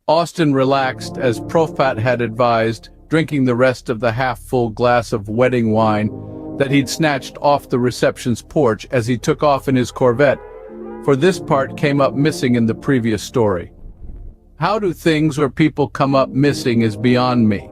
Austin relaxed as Profat had advised, drinking the rest of the half-full glass of wedding wine that he'd snatched off the reception's porch as he took off in his Corvette, for this part came up missing in the previous story. How do things or people come up missing is beyond me,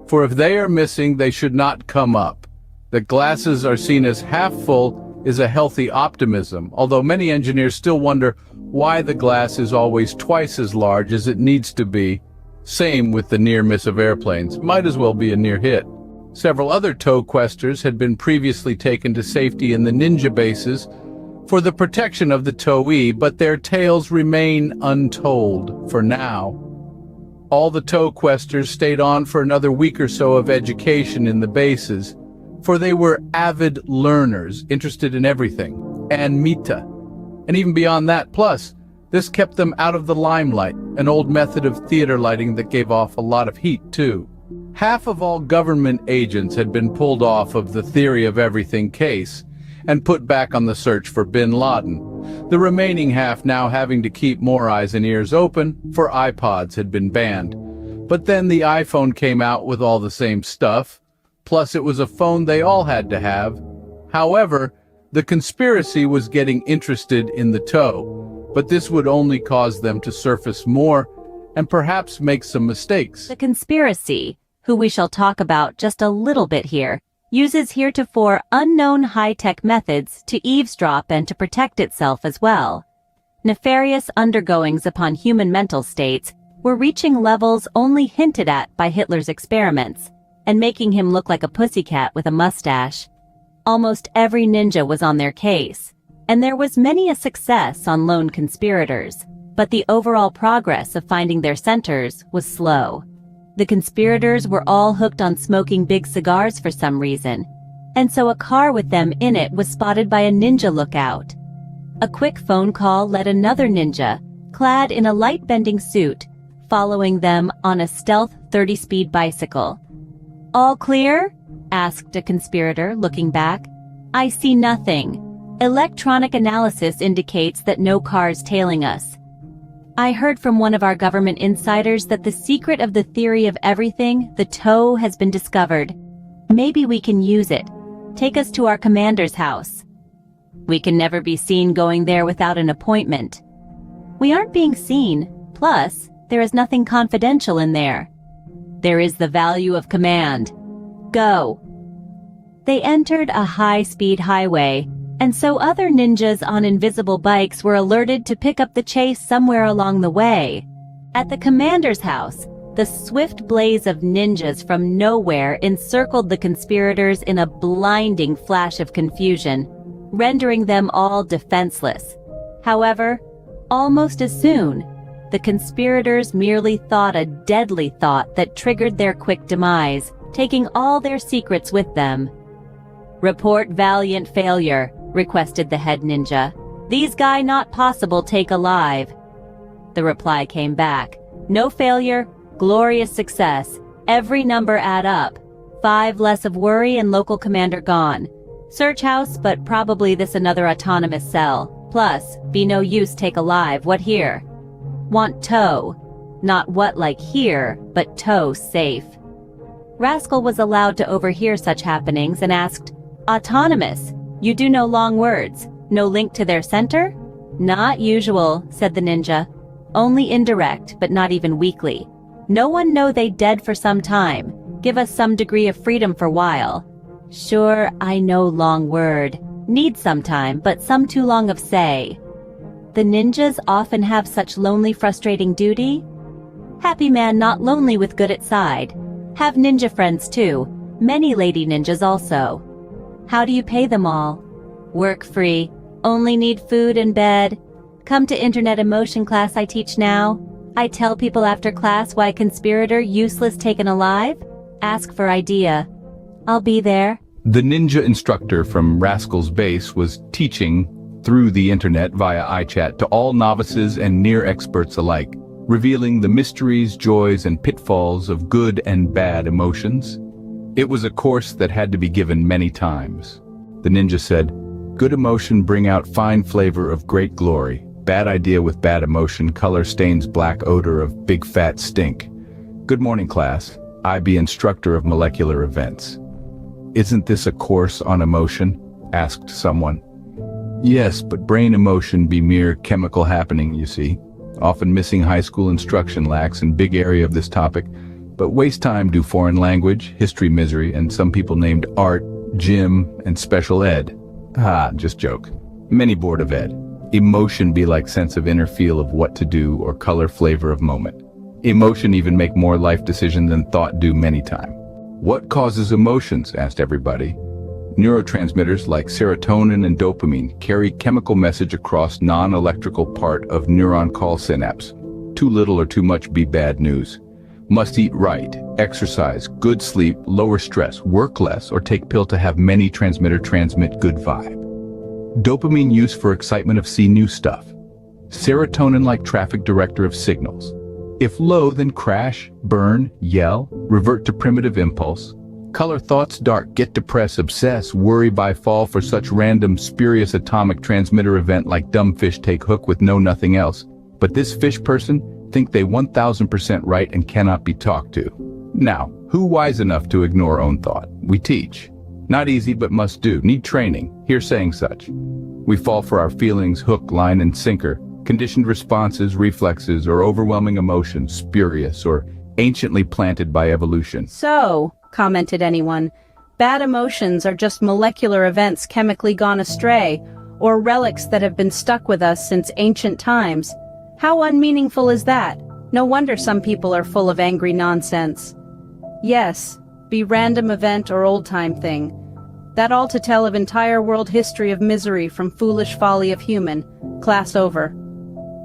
for if they are missing, they should not come up. That glasses are seen as half full is a healthy optimism, although many engineers still wonder why the glass is always twice as large as it needs to be. Same with the near miss of airplanes, might as well be a near hit. Several other tow questers had been previously taken to safety in the ninja bases for the protection of the towee, but their tales remain untold for now. All the tow questers stayed on for another week or so of education in the bases, for they were avid learners, interested in everything, and mita. And even beyond that, plus, this kept them out of the limelight, an old method of theater lighting that gave off a lot of heat, too. Half of all government agents had been pulled off of the theory of everything case and put back on the search for bin Laden, the remaining half now having to keep more eyes and ears open, for iPods had been banned. But then the iPhone came out with all the same stuff, plus it was a phone they all had to have. However, the conspiracy was getting interested in the tow, but this would only cause them to surface more and perhaps make some mistakes. The conspiracy, who we shall talk about just a little bit here, uses heretofore unknown high-tech methods to eavesdrop and to protect itself as well. Nefarious undergoings upon human mental states were reaching levels only hinted at by Hitler's experiments, and making him look like a pussycat with a mustache. Almost every ninja was on their case, and there was many a success on lone conspirators, but the overall progress of finding their centers was slow. The conspirators were all hooked on smoking big cigars for some reason, and so a car with them in it was spotted by a ninja lookout. A quick phone call led another ninja, clad in a light-bending suit, following them on a stealth 30-speed bicycle. "All clear?" asked a conspirator, looking back. "I see nothing. Electronic analysis indicates that no car's tailing us. I heard from one of our government insiders that the secret of the theory of everything, the tow, has been discovered. Maybe we can use it. Take us to our commander's house. We can never be seen going there without an appointment. We aren't being seen, plus, there is nothing confidential in there. There is the value of command. Go." They entered a high-speed highway, and so other ninjas on invisible bikes were alerted to pick up the chase somewhere along the way. At the commander's house, the swift blaze of ninjas from nowhere encircled the conspirators in a blinding flash of confusion, rendering them all defenseless. However, almost as soon, the conspirators merely thought a deadly thought that triggered their quick demise, taking all their secrets with them. "Report valiant failure," requested the head ninja. "These guy not possible take alive." The reply came back. "No failure, glorious success. Every number add up. 5 less of worry and local commander gone. Search house, but probably this another autonomous cell. Plus, be no use take alive, what here? Want tow. Not what like here, but tow safe." Rascal was allowed to overhear such happenings and asked, "Autonomous? You do no long words? No link to their center?" "Not usual," said the ninja. "Only indirect, but not even weakly. No one know they dead for some time. Give us some degree of freedom for while." "Sure, I know long word. Need some time, but some too long of say." The ninjas often have such lonely, frustrating duty? Happy man not lonely with good at side. Have ninja friends too, many lady ninjas also. How do you pay them all? Work free, only need food and bed. Come to internet emotion class I teach now. I tell people after class why conspirator useless taken alive. Ask for idea. I'll be there. The ninja instructor from Rascal's base was teaching through the internet via iChat to all novices and near experts alike, revealing the mysteries, joys, and pitfalls of good and bad emotions. It was a course that had to be given many times. The ninja said, "Good emotion bring out fine flavor of great glory. bad idea with bad emotion, color stains black odor of big fat stink. Good morning, class. I be instructor of molecular events. Isn't this a course on emotion? Asked someone. Yes, but brain emotion be mere chemical happening, you see. Often missing high school instruction lacks in big area of this topic, but waste time do foreign language, history misery, and some people named art, gym, and special ed. Just joke. Many bored of ed. Emotion be like sense of inner feel of what to do or color flavor of moment. Emotion even make more life decision than thought do many time. What causes emotions? Asked everybody. Neurotransmitters like serotonin and dopamine carry chemical message across non-electrical part of neuron call synapse. Too little or too much be bad news. Must eat right, exercise, good sleep, lower stress, work less, or take pill to have many transmitter transmit good vibe. Dopamine used for excitement of see new stuff. Serotonin like traffic director of signals. If low, then crash, burn, yell, revert to primitive impulse. Color thoughts dark, get depressed, obsess, worry by fall for such random spurious atomic transmitter event like dumb fish take hook with no nothing else. But this fish person think they 1000% right and cannot be talked to. Now, who wise enough to ignore own thought? We teach. Not easy but must do, need training, hear saying such. We fall for our feelings, hook, line, and sinker, conditioned responses, reflexes, or overwhelming emotions, spurious or anciently planted by evolution. So, commented anyone, bad emotions are just molecular events chemically gone astray, or relics that have been stuck with us since ancient times. How unmeaningful is that? No wonder some people are full of angry nonsense. Yes, be random event or old-time thing. That all to tell of entire world history of misery from foolish folly of human. Class over.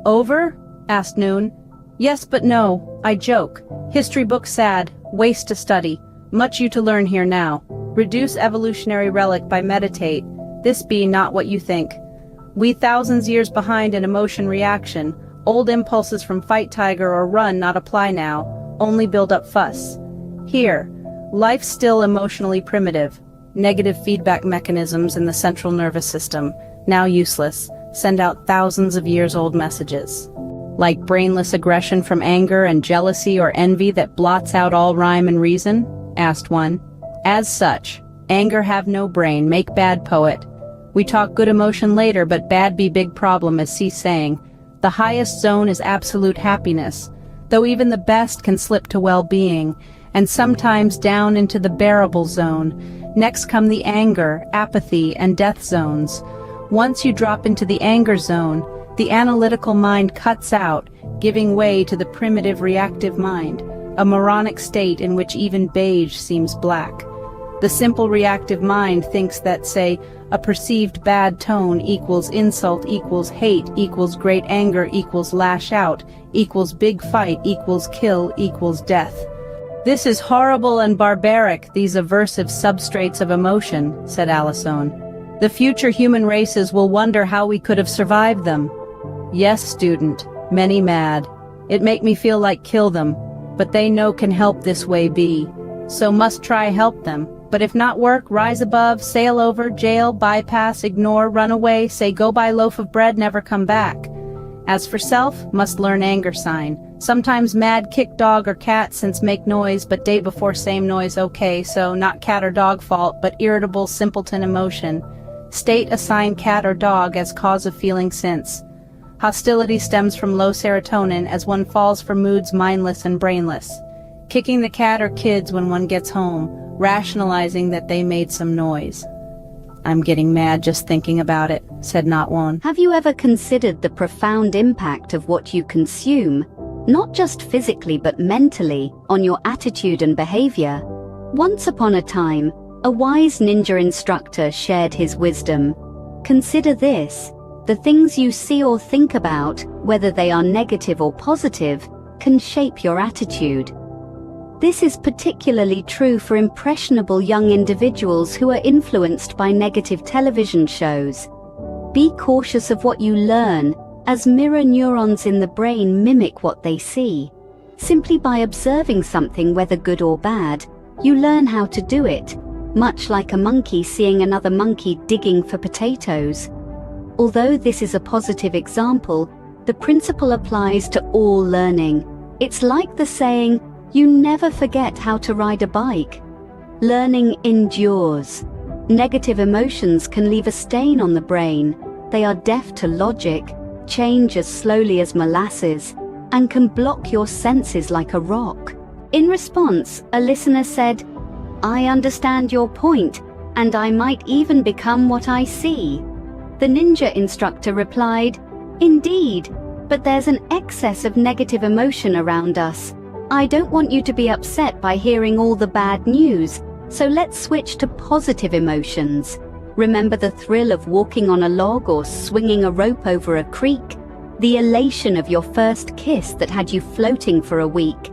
Over? Asked Noon. Yes but no, I joke. History book sad, waste to study. Much you to learn here now. Reduce evolutionary relic by meditate. This be not what you think. We thousands years behind in emotion reaction. Old impulses from fight tiger or run not apply now, only build up fuss. Here, life still emotionally primitive. Negative feedback mechanisms in the central nervous system, now useless, send out thousands of years old messages. Like brainless aggression from anger and jealousy or envy that blots out all rhyme and reason? Asked one. As such, anger have no brain, make bad poet. We talk good emotion later but bad be big problem as C saying. The highest zone is absolute happiness, though even the best can slip to well-being, and sometimes down into the bearable zone. Next come the anger, apathy, and death zones. Once you drop into the anger zone, the analytical mind cuts out, giving way to the primitive reactive mind, a moronic state in which even beige seems black. The simple reactive mind thinks that, say, a perceived bad tone equals insult equals hate equals great anger equals lash out equals big fight equals kill equals death. This is horrible and barbaric, these aversive substrates of emotion, said Alison. The future human races will wonder how we could have survived them. Yes, student, many mad. It make me feel like kill them, but they know can help this way be. So must try help them. But if not work, rise above, sail over, jail, bypass, ignore, run away, say go buy loaf of bread, never come back. As for self, must learn anger sign. Sometimes mad kick dog or cat since make noise, but day before same noise okay, so not cat or dog fault, but irritable simpleton emotion. State assign cat or dog as cause of feeling since. Hostility stems from low serotonin as one falls for moods mindless and brainless. Kicking the cat or kids when one gets home, rationalizing that they made some noise. I'm getting mad just thinking about it, said Not One. Have you ever considered the profound impact of what you consume, not just physically but mentally, on your attitude and behavior? Once upon a time, a wise ninja instructor shared his wisdom. Consider this: the things you see or think about, whether they are negative or positive, can shape your attitude. This is particularly true for impressionable young individuals who are influenced by negative television shows. Be cautious of what you learn, as mirror neurons in the brain mimic what they see. Simply by observing something, whether good or bad, you learn how to do it, much like a monkey seeing another monkey digging for potatoes. Although this is a positive example, The principle applies to all learning. It's like the saying, you never forget how to ride a bike. Learning endures. Negative emotions can leave a stain on the brain. They are deaf to logic, change as slowly as molasses, and can block your senses like a rock. In response, a listener said, "I understand your point, and I might even become what I see." The ninja instructor replied, "Indeed, but there's an excess of negative emotion around us. I don't want you to be upset by hearing all the bad news, so let's switch to positive emotions. Remember the thrill of walking on a log or swinging a rope over a creek? The elation of your first kiss that had you floating for a week?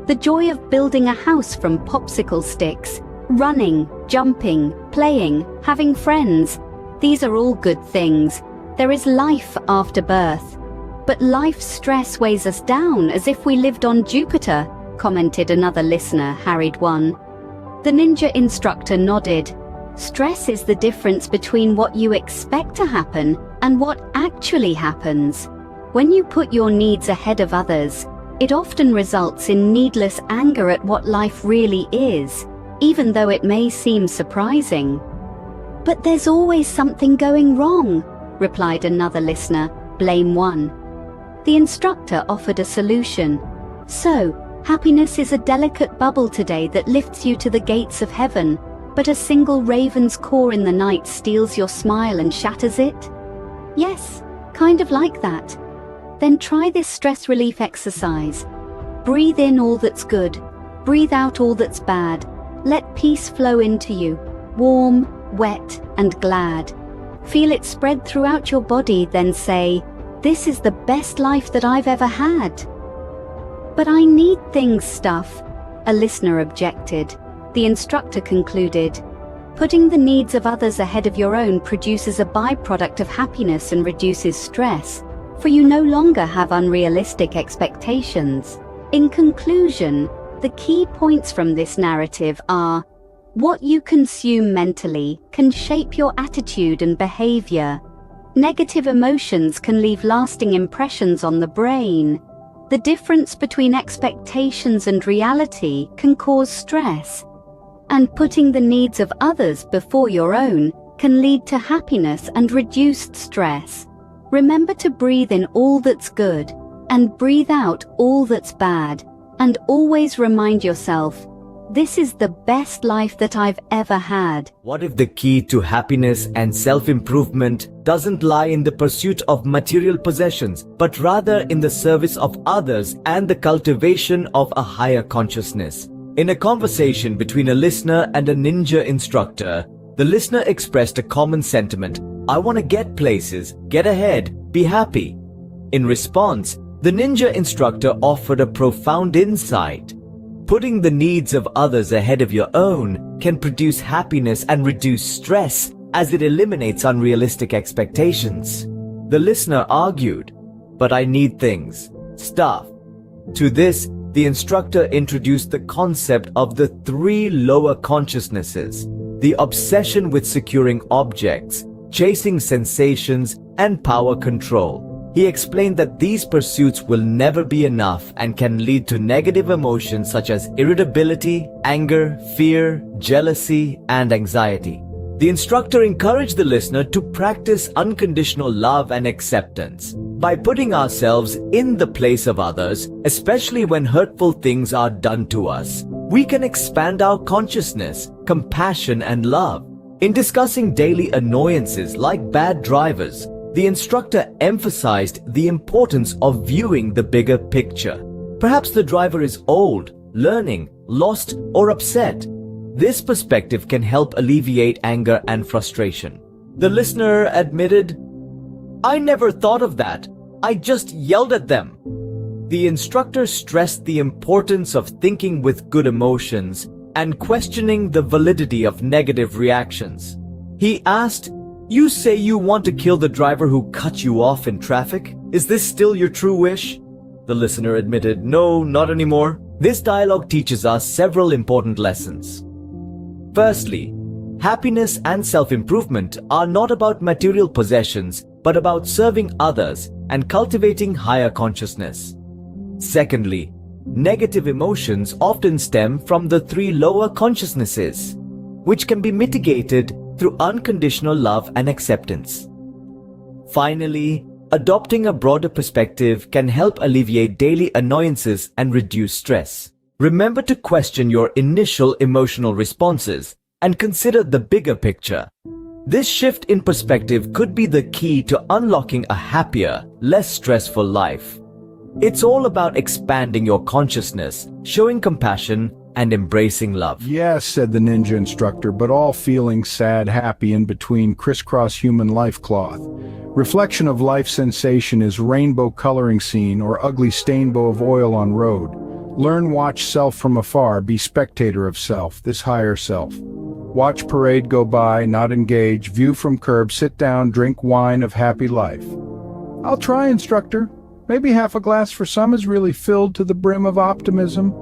The joy of building a house from popsicle sticks? Running, jumping, playing, having friends? These are all good things. There is life after birth. But life stress weighs us down as if we lived on Jupiter," commented another listener, harried one. The ninja instructor nodded. Stress is the difference between what you expect to happen and what actually happens. When you put your needs ahead of others, it often results in needless anger at what life really is, even though it may seem surprising. "But there's always something going wrong," replied another listener, blame one. The instructor offered a solution. "So, happiness is a delicate bubble today that lifts you to the gates of heaven, but a single raven's caw in the night steals your smile and shatters it? Yes, kind of like that. Then try this stress relief exercise. Breathe in all that's good, breathe out all that's bad. Let peace flow into you, warm, wet, and glad. Feel it spread throughout your body, then say, 'This is the best life that I've ever had.'" "But I need things, stuff," a listener objected. The instructor concluded, "Putting the needs of others ahead of your own produces a byproduct of happiness and reduces stress, for you no longer have unrealistic expectations." In conclusion, the key points from this narrative are: what you consume mentally can shape your attitude and behavior. Negative emotions can leave lasting impressions on the brain. The difference between expectations and reality can cause stress. And putting the needs of others before your own can lead to happiness and reduced stress. Remember to breathe in all that's good and breathe out all that's bad. And always remind yourself, this is the best life that I've ever had. What if the key to happiness and self-improvement doesn't lie in the pursuit of material possessions, but rather in the service of others and the cultivation of a higher consciousness? In a conversation between a listener and a ninja instructor, the listener expressed a common sentiment: "I want to get places, get ahead, be happy." In response, the ninja instructor offered a profound insight. Putting the needs of others ahead of your own can produce happiness and reduce stress, as it eliminates unrealistic expectations. The listener argued, "But I need things, stuff." To this, the instructor introduced the concept of the 3 lower consciousnesses: the obsession with securing objects, chasing sensations, and power control. He explained that these pursuits will never be enough and can lead to negative emotions such as irritability, anger, fear, jealousy, and anxiety. The instructor encouraged the listener to practice unconditional love and acceptance. By putting ourselves in the place of others, especially when hurtful things are done to us, we can expand our consciousness, compassion, and love. In discussing daily annoyances like bad drivers, the instructor emphasized the importance of viewing the bigger picture. Perhaps the driver is old, learning, lost, or upset. This perspective can help alleviate anger and frustration. The listener admitted, "I never thought of that. I just yelled at them." The instructor stressed the importance of thinking with good emotions and questioning the validity of negative reactions. He asked, "You say you want to kill the driver who cut you off in traffic? Is this still your true wish?" The listener admitted, "No, not anymore." This dialogue teaches us several important lessons. Firstly, happiness and self-improvement are not about material possessions, but about serving others, and cultivating higher consciousness. Secondly, negative emotions often stem from the three lower consciousnesses, which can be mitigated through unconditional love and acceptance. Finally, adopting a broader perspective can help alleviate daily annoyances and reduce stress. Remember to question your initial emotional responses and consider the bigger picture. This shift in perspective could be the key to unlocking a happier, less stressful life. It's all about expanding your consciousness, showing compassion, and embracing love. Yes, said the ninja instructor, but all feeling sad, happy in between crisscross human life cloth. Reflection of life sensation is rainbow coloring scene or ugly stainbow of oil on road. Learn watch self from afar, be spectator of self, this higher self. Watch parade go by, not engage, view from curb, sit down, drink wine of happy life. I'll try, instructor. Maybe half a glass for some is really filled to the brim of optimism.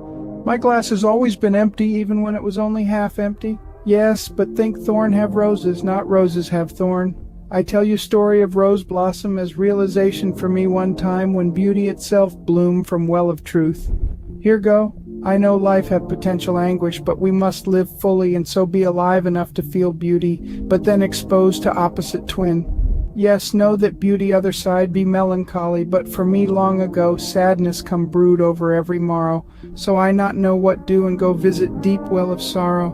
My glass has always been empty even when it was only half empty. Yes, but think thorn have roses, not roses have thorn. I tell you story of rose blossom as realization for me one time when beauty itself bloomed from well of truth. Here go. I know life have potential anguish, but we must live fully and so be alive enough to feel beauty, but then exposed to opposite twin. Yes, know that beauty other side be melancholy, but for me long ago sadness come brood over every morrow, so I not know what do and go visit deep well of sorrow.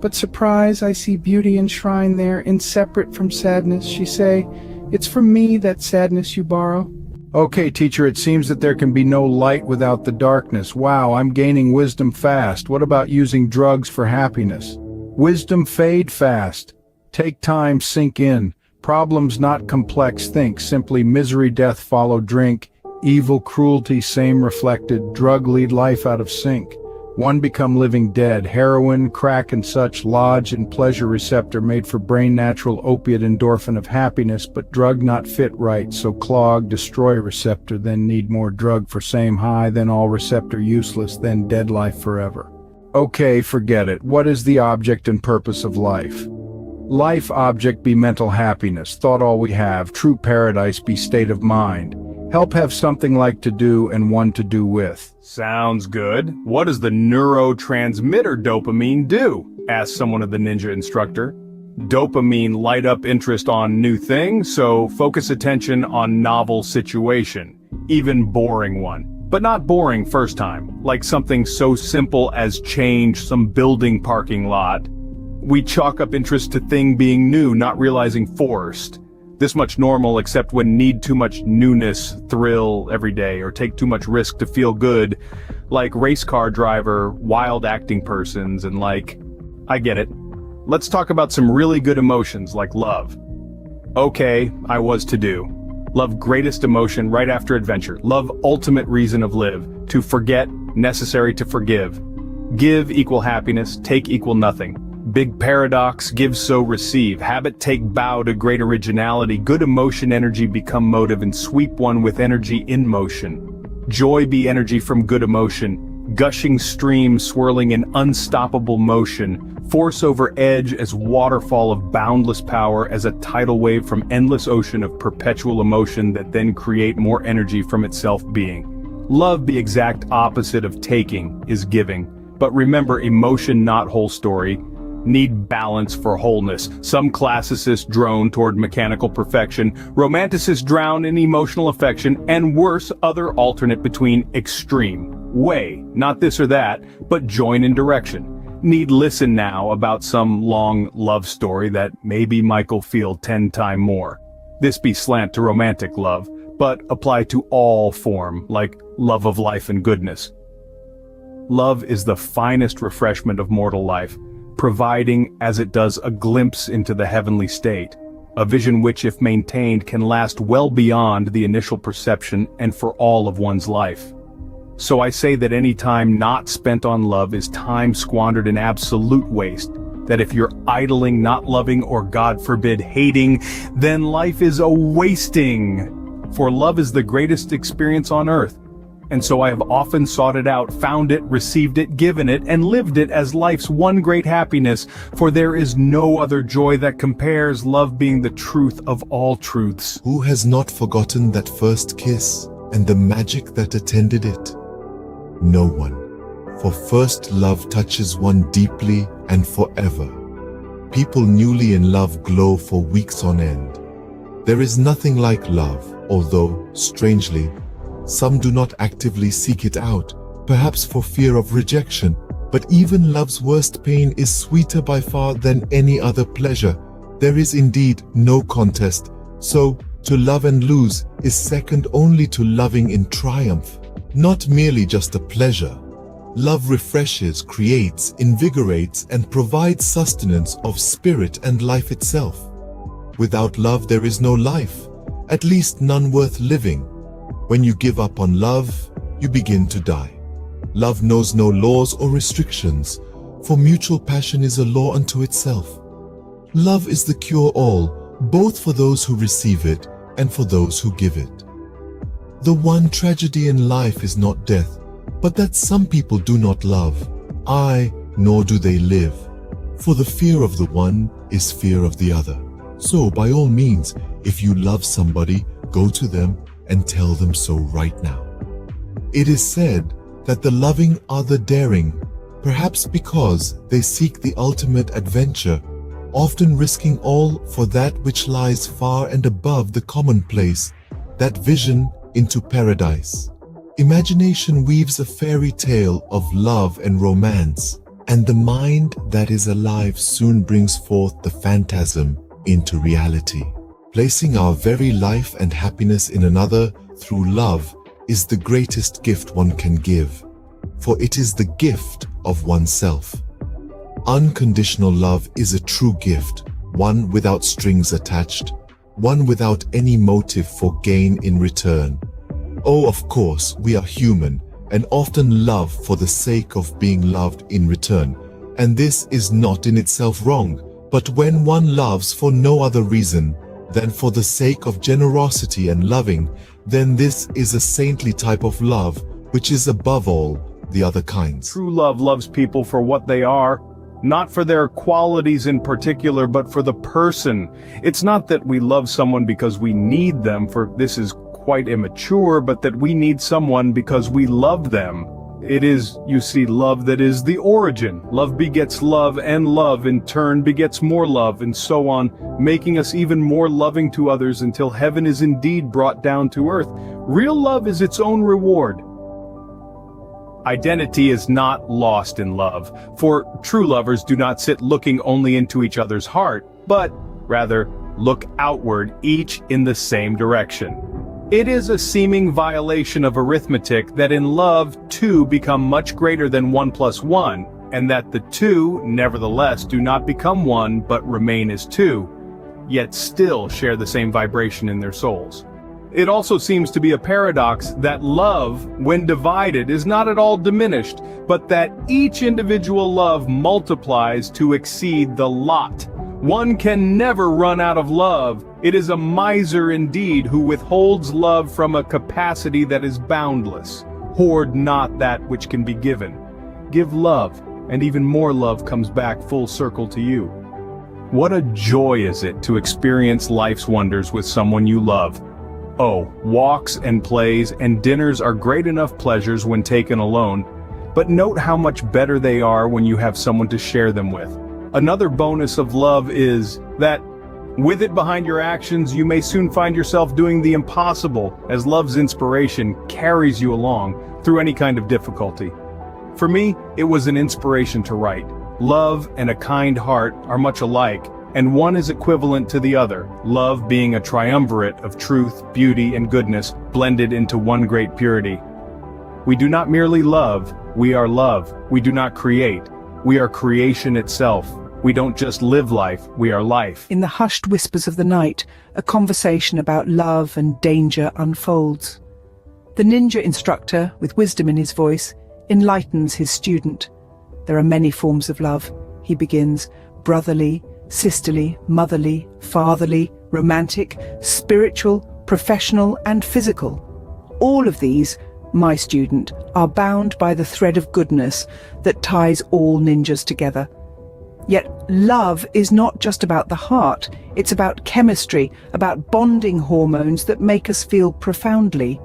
But surprise, I see beauty enshrined there, inseparate from sadness. She say, it's from me that sadness you borrow. Okay, teacher, it seems that there can be no light without the darkness. Wow, I'm gaining wisdom fast. What about using drugs for happiness? Wisdom fade fast. Take time, sink in. Problems not complex, think. Simply misery, death follow, drink. Evil, cruelty, same reflected. Drug lead life out of sync. One become living dead. Heroin, crack and such lodge in pleasure receptor made for brain natural opiate endorphin of happiness, but drug not fit right, so clog, destroy receptor, then need more drug for same high, then all receptor useless, then dead life forever. Okay, forget it. What is the object and purpose of life? Life object be mental happiness, thought all we have, true paradise be state of mind. Help have something like to do and one to do with. Sounds good. What does the neurotransmitter dopamine do? Asked someone of the ninja instructor. Dopamine light up interest on new things, so focus attention on novel situation, even boring one. But not boring first time, like something so simple as change some building parking lot. We chalk up interest to thing being new, not realizing forced. This much normal except when need too much newness, thrill every day, or take too much risk to feel good, like race car driver, wild acting persons, and like, I get it. Let's talk about some really good emotions like love. Okay, I was to do. Love greatest emotion right after adventure. Love ultimate reason of live. To forget, necessary to forgive. Give equal happiness, take equal nothing. Big paradox, give so receive. Habit take bow to great originality. Good emotion energy become motive and sweep one with energy in motion. Joy be energy from good emotion. Gushing stream swirling in unstoppable motion. Force over edge as waterfall of boundless power as a tidal wave from endless ocean of perpetual emotion that then create more energy from itself being. Love be exact opposite of taking is giving. But remember, emotion not whole story. Need balance for wholeness. Some classicists drone toward mechanical perfection, romanticists drown in emotional affection, and worse, other alternate between extreme. Way, not this or that, but join in direction. Need listen now about some long love story that maybe Michael feel 10 times more. This be slant to romantic love, but apply to all form, like love of life and goodness. Love is the finest refreshment of mortal life, providing as it does a glimpse into the heavenly state, a vision which if maintained can last well beyond the initial perception and for all of one's life. So I say that any time not spent on love is time squandered in absolute waste, that if you're idling, not loving, or God forbid hating, then life is a wasting. For love is the greatest experience on earth. and so I have often sought it out, found it, received it, given it, and lived it as life's one great happiness, for there is no other joy that compares, love being the truth of all truths. Who has not forgotten that first kiss and the magic that attended it? No one. For first love touches one deeply and forever. People newly in love glow for weeks on end. There is nothing like love, although, strangely, some do not actively seek it out, perhaps for fear of rejection. But even love's worst pain is sweeter by far than any other pleasure. There is indeed no contest. So, to love and lose is second only to loving in triumph. Not merely just a pleasure. Love refreshes, creates, invigorates, and provides sustenance of spirit and life itself. Without love there is no life, at least none worth living. When you give up on love, you begin to die. Love knows no laws or restrictions, for mutual passion is a law unto itself. Love is the cure-all, both for those who receive it and for those who give it. The one tragedy in life is not death, but that some people do not love, nor do they live. For the fear of the one is fear of the other. So by all means, if you love somebody, go to them and tell them so right now. It is said that the loving are the daring, perhaps because they seek the ultimate adventure, often risking all for that which lies far and above the commonplace, that vision into paradise. Imagination weaves a fairy tale of love and romance, and the mind that is alive soon brings forth the phantasm into reality. Placing our very life and happiness in another through love is the greatest gift one can give, for it is the gift of oneself. Unconditional love is a true gift, one without strings attached, one without any motive for gain in return. Oh, of course, we are human and often love for the sake of being loved in return, and this is not in itself wrong. But when one loves for no other reason than for the sake of generosity and loving, then this is a saintly type of love, which is above all the other kinds. True love loves people for what they are, not for their qualities in particular, but for the person. It's not that we love someone because we need them, for this is quite immature, but that we need someone because we love them. It is, you see, love that is the origin. Love begets love, and love in turn begets more love, and so on, making us even more loving to others until heaven is indeed brought down to earth. Real love is its own reward. Identity is not lost in love, for true lovers do not sit looking only into each other's heart, but rather look outward, each in the same direction. It is a seeming violation of arithmetic that in love two become much greater than 1 + 1, and that the two, nevertheless, do not become one but remain as two, yet still share the same vibration in their souls. It also seems to be a paradox that love, when divided, is not at all diminished, but that each individual love multiplies to exceed the lot. One can never run out of love. It is a miser indeed who withholds love from a capacity that is boundless. Hoard not that which can be given. Give love, and even more love comes back full circle to you. What a joy is it to experience life's wonders with someone you love. Oh, walks and plays and dinners are great enough pleasures when taken alone, but note how much better they are when you have someone to share them with. Another bonus of love is that, with it behind your actions, you may soon find yourself doing the impossible, as love's inspiration carries you along through any kind of difficulty. For me, it was an inspiration to write. Love and a kind heart are much alike, and one is equivalent to the other, love being a triumvirate of truth, beauty, and goodness blended into one great purity. We do not merely love, we are love. We do not create, we are creation itself. We don't just live life, we are life. In the hushed whispers of the night, a conversation about love and danger unfolds. The ninja instructor, with wisdom in his voice, enlightens his student. There are many forms of love, he begins, brotherly, sisterly, motherly, fatherly, romantic, spiritual, professional, and physical. All of these, my student, are bound by the thread of goodness that ties all ninjas together. Yet love is not just about the heart, it's about chemistry, about bonding hormones that make us feel profoundly.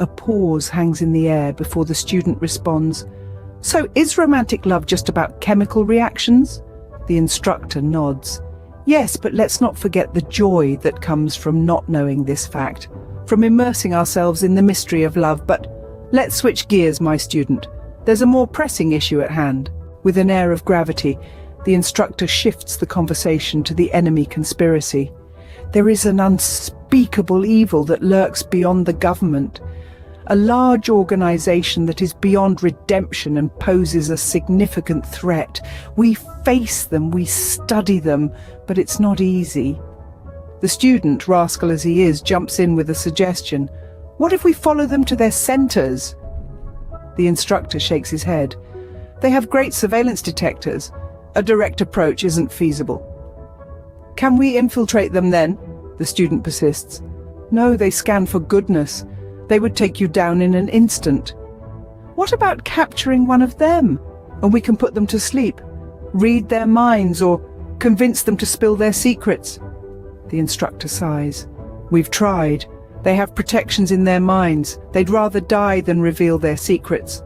A pause hangs in the air before the student responds. So is romantic love just about chemical reactions? The instructor nods. Yes, but let's not forget the joy that comes from not knowing this fact, from immersing ourselves in the mystery of love. But let's switch gears, my student. There's a more pressing issue at hand. With an air of gravity, the instructor shifts the conversation to the enemy conspiracy. There is an unspeakable evil that lurks beyond the government, a large organization that is beyond redemption and poses a significant threat. We face them, we study them, but it's not easy. The student, rascal as he is, jumps in with a suggestion. What if we follow them to their centers? The instructor shakes his head. They have great surveillance detectors. A direct approach isn't feasible. Can we infiltrate them then? The student persists. No, they scan for goodness. They would take you down in an instant. What about capturing one of them? And we can put them to sleep, read their minds, or convince them to spill their secrets. The instructor sighs. We've tried. They have protections in their minds. They'd rather die than reveal their secrets.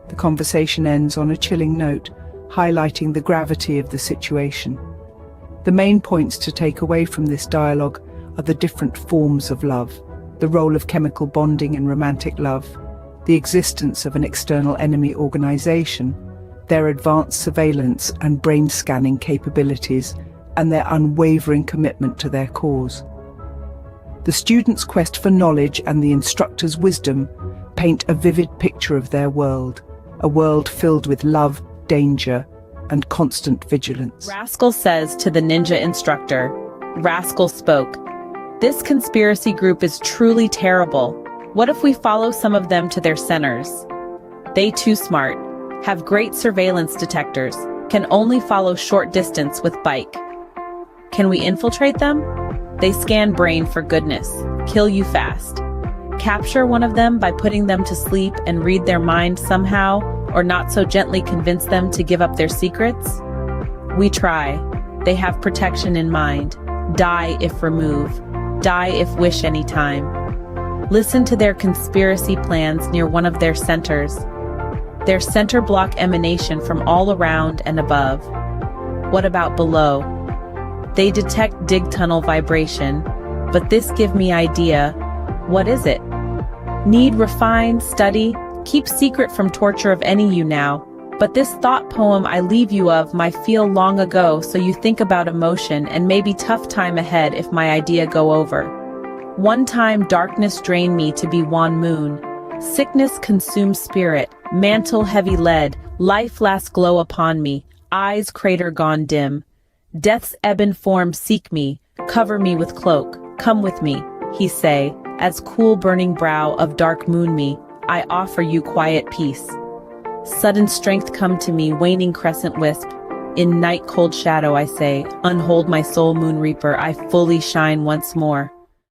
The conversation ends on a chilling note, highlighting the gravity of the situation. The main points to take away from this dialogue are the different forms of love, the role of chemical bonding in romantic love, the existence of an external enemy organization, their advanced surveillance and brain scanning capabilities, and their unwavering commitment to their cause. The student's quest for knowledge and the instructor's wisdom paint a vivid picture of their world, a world filled with love, danger, and constant vigilance. Rascal says to the ninja instructor. Rascal spoke. This conspiracy group is truly terrible. What if we follow some of them to their centers? They too smart, have great surveillance detectors, can only follow short distance with bike. Can we infiltrate them? They scan brain for goodness, kill you fast. Capture one of them by putting them to sleep and read their mind somehow, or not so gently convince them to give up their secrets? We try. They have protection in mind. Die if remove. Die if wish anytime. Listen to their conspiracy plans near one of their centers. Their center block emanation from all around and above. What about below? They detect dig tunnel vibration, but this give me idea. What is it? Need refine, study, keep secret from torture of any you now. But this thought poem I leave you of my feel long ago, so you think about emotion and maybe tough time ahead if my idea go over. One time darkness drained me to be wan moon. Sickness consumed spirit, mantle heavy lead, life last glow upon me, eyes crater gone dim. Death's ebon form seek me, cover me with cloak, come with me, he say, as cool burning brow of dark moon me, I offer you quiet peace. Sudden strength come to me, waning crescent wisp. In night cold shadow I say, unhold my soul moon reaper, I fully shine once more.